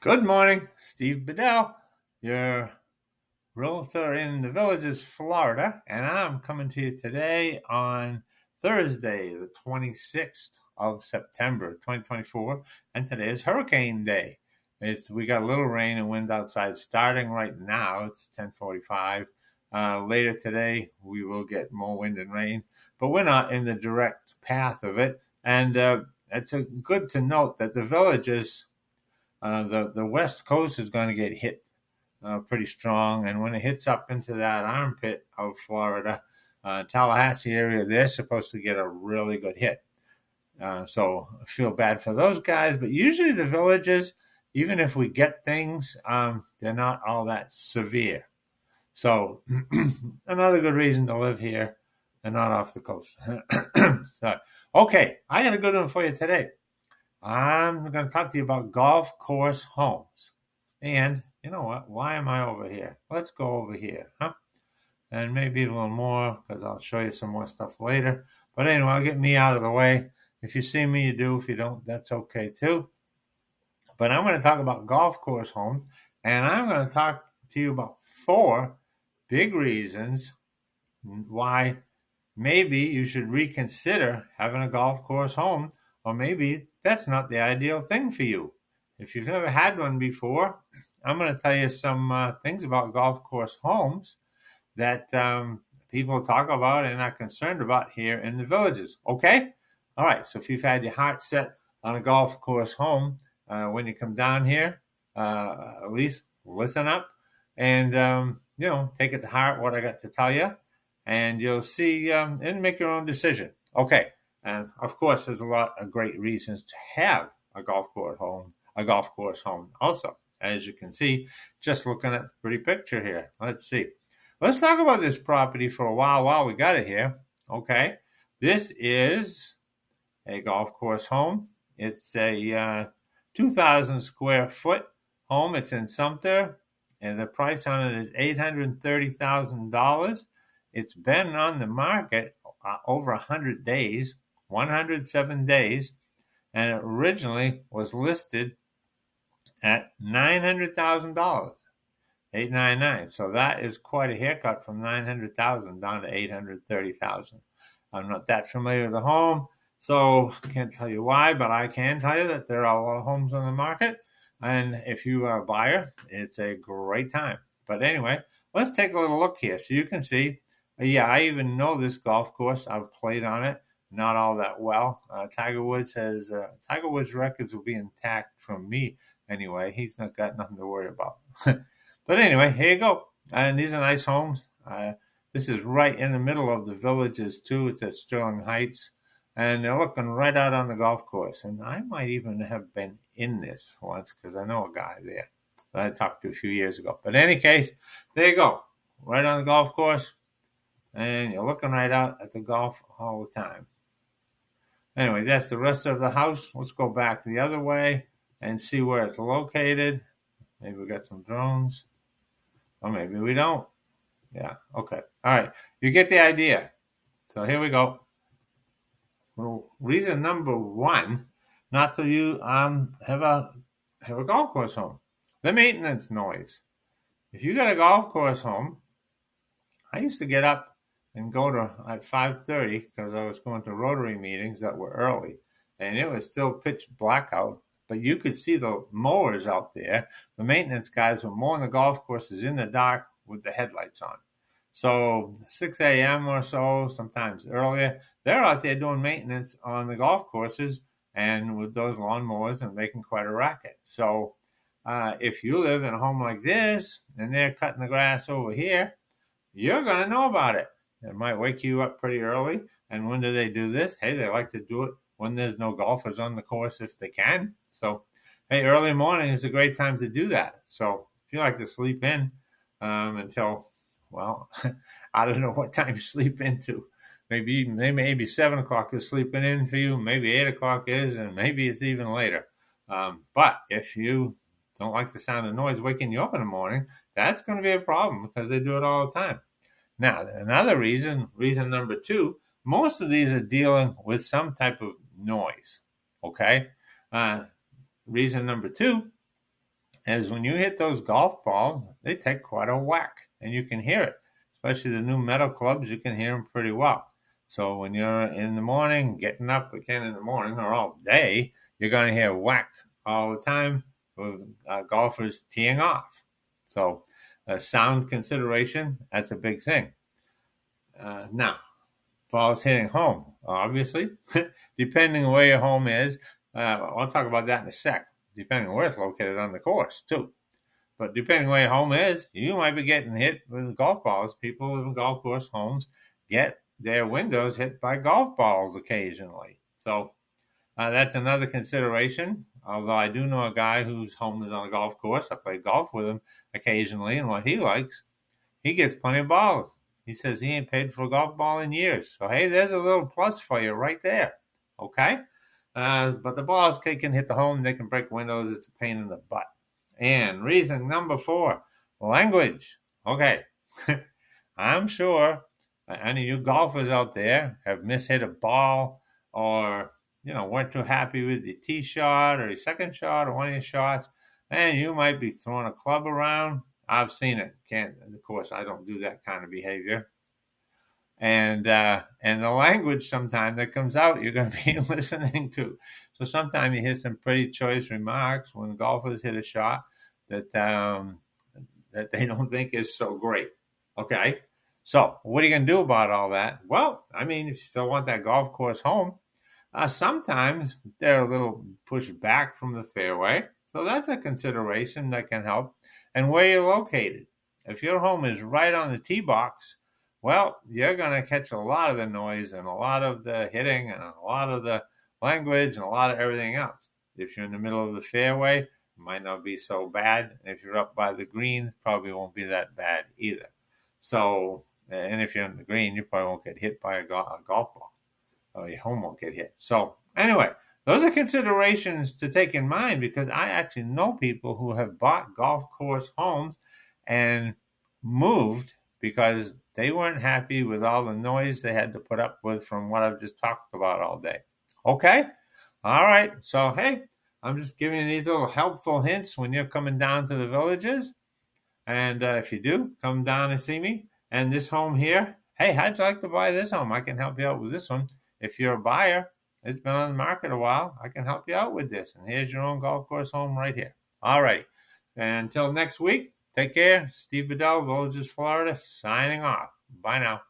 Good morning, Steve Bedell, your realtor in the Villages, Florida, and I'm coming to you today on Thursday, the 26th of September, 2024, and today is Hurricane Day. We got a little rain and wind outside starting right now. It's 10:45. Later today, we will get more wind and rain, but we're not in the direct path of it. And it's good to note that the Villages the West Coast is going to get hit pretty strong, and when it hits up into that armpit of Florida, Tallahassee area, they're supposed to get a really good hit. So I feel bad for those guys, but usually the Villages, even if we get things, they're not all that severe. So another good reason to live here and not off the coast. So, okay, I got a good one for you today. I'm going to talk to you about golf course homes. And you know what? Why am I over here? Let's go over here, huh? And maybe a little more because I'll show you some more stuff later. But anyway, I'll get me out of the way. If you see me, you do. If you don't, that's okay too. But I'm going to talk about golf course homes. And I'm going to talk to you about four big reasons why maybe you should reconsider having a golf course home, or maybe that's not the ideal thing for you. If you've never had one before, I'm going to tell you some things about golf course homes that people talk about and are concerned about here in the Villages. Okay? All right. So if you've had your heart set on a golf course home, when you come down here, at least listen up and, take it to heart what I got to tell you, and you'll see and make your own decision. Okay. And of course, there's a lot of great reasons to have a golf course home also. As you can see, just looking at the pretty picture here. Let's see. Let's talk about this property for a while we got it here. Okay. This is a golf course home. It's a 2,000 square foot home. It's in Sumter, and the price on it is $830,000. It's been on the market over 100 days, 107 days, and it originally was listed at $900,000, 899. So that is quite a haircut from 900,000 down to 830,000. I'm not that familiar with the home, so I can't tell you why, but I can tell you that there are a lot of homes on the market, and if you are a buyer, it's a great time. But anyway, let's take a little look here so you can see. Yeah, I even know this golf course. I've played on it, not all that well. Tiger Woods records will be intact from me anyway. He's not got nothing to worry about. But anyway, here you go. And these are nice homes. This is right in the middle of the Villages too. It's at Sterling Heights, and they're looking right out on the golf course. And I might even have been in this once because I know a guy there that I talked to a few years ago. But in any case, there you go, right on the golf course, and you're looking right out at the golf all the time. Anyway, that's the rest of the house. Let's go back the other way and see where it's located. Maybe we got some drones, or maybe we don't. Yeah, okay. All right, you get the idea. So here we go. Well, reason number one, not to you have a golf course home. The maintenance noise. If you got a golf course home, I used to get up and go to at 5:30 because I was going to Rotary meetings that were early, and it was still pitch black out. But you could see the mowers out there. The maintenance guys were mowing the golf courses in the dark with the headlights on. So 6 a.m. or so, sometimes earlier, they're out there doing maintenance on the golf courses and with those lawnmowers and making quite a racket. So if you live in a home like this and they're cutting the grass over here, you're going to know about it. It might wake you up pretty early. And when do they do this? Hey, they like to do it when there's no golfers on the course if they can. So, hey, early morning is a great time to do that. So if you like to sleep in until, well, I don't know what time you sleep into. Maybe 7 o'clock is sleeping in for you. Maybe 8 o'clock is, and maybe it's even later. But if you don't like the sound of noise waking you up in the morning, that's going to be a problem because they do it all the time. Now, another reason number two, most of these are dealing with some type of noise. Okay. Reason number two is when you hit those golf balls, they take quite a whack, and you can hear it. Especially the new metal clubs, you can hear them pretty well. So when you're in the morning, getting up again in the morning or all day, you're going to hear whack all the time with golfers teeing off. So sound consideration, that's a big thing. Now, balls hitting home, obviously, depending on where your home is. I'll talk about that in a sec, depending on where it's located on the course, too. But depending on where your home is, you might be getting hit with golf balls. People who live in golf course homes get their windows hit by golf balls occasionally. So that's another consideration. Although I do know a guy whose home is on a golf course. I play golf with him occasionally, and what he likes, he gets plenty of balls. He says he ain't paid for a golf ball in years. So, hey, there's a little plus for you right there. Okay? But the balls can hit the home. They can break windows. It's a pain in the butt. And reason number 4, language. Okay. I'm sure any of you golfers out there have mishit a ball or, weren't too happy with your tee shot or your second shot or one of your shots, and you might be throwing a club around. I've seen it. Of course, I don't do that kind of behavior. And the language sometimes that comes out, you're going to be listening to. So sometimes you hear some pretty choice remarks when golfers hit a shot that they don't think is so great. Okay, so what are you going to do about all that? Well, if you still want that golf course home, sometimes they're a little pushed back from the fairway. So that's a consideration that can help. And where you're located. If your home is right on the tee box, well, you're going to catch a lot of the noise and a lot of the hitting and a lot of the language and a lot of everything else. If you're in the middle of the fairway, it might not be so bad. And if you're up by the green, probably won't be that bad either. So, and if you're in the green, you probably won't get hit by a golf ball. Or your home won't get hit. So anyway, those are considerations to take in mind because I actually know people who have bought golf course homes and moved because they weren't happy with all the noise they had to put up with from what I've just talked about all day. Okay? All right. So, hey, I'm just giving you these little helpful hints when you're coming down to the villages. And if you do, come down and see me. And this home here, hey, how'd you like to buy this home? I can help you out with this one. If you're a buyer, it's been on the market a while, I can help you out with this. And here's your own golf course home right here. All right. And until next week, take care. Steve Bedell, Villages, Florida, signing off. Bye now.